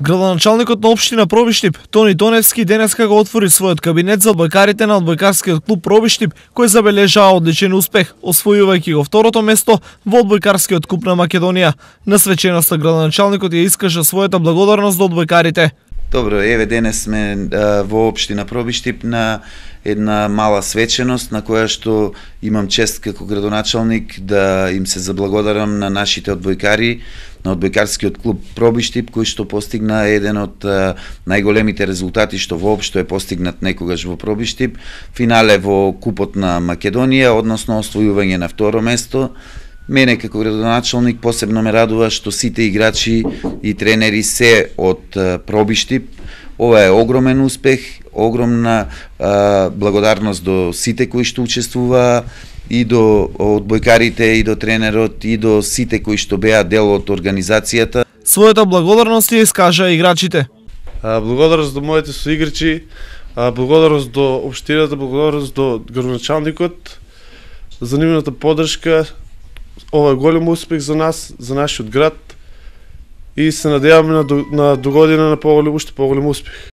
Градоначалникот на општина Пробиштип, Тони Доневски, денеска го отвори својот кабинет за одбојкарите на одбојкарскиот клуб Пробиштип, кој забележаа одличен успех, освојувајќи го второто место во одбојкарскиот куп на Македонија. На свеченоста градоначалникот ја искажа својата благодарност до одбојкарите. Добро, еве денес сме во општина Пробиштип на една мала свеченост на која што имам чест како градоначалник да им се заблагодарам на нашите одбојкари, на одбојкарскиот клуб Пробиштип, кој што постигна еден од најголемите резултати што воопшто е постигнат некогаш во Пробиштип, финале во Купот на Македонија, односно освојување на второ место. Мене како градоначалник посебно ме радува што сите играчи и тренери се од Пробиштип. Ова е огромен успех, огромна благодарност до сите кои што учествуваа, и до одбојкарите, и до тренерот, и до сите кои што беа дел од организацијата. Својата благодарност ја искажаа играчите. Благодарност до моите соиграчи, благодарност до општината, благодарност до градоначалникот за нивната поддршка. Ова е голем успех за нас, за нашиот град и се надеваме на догодина на уште поголем успех.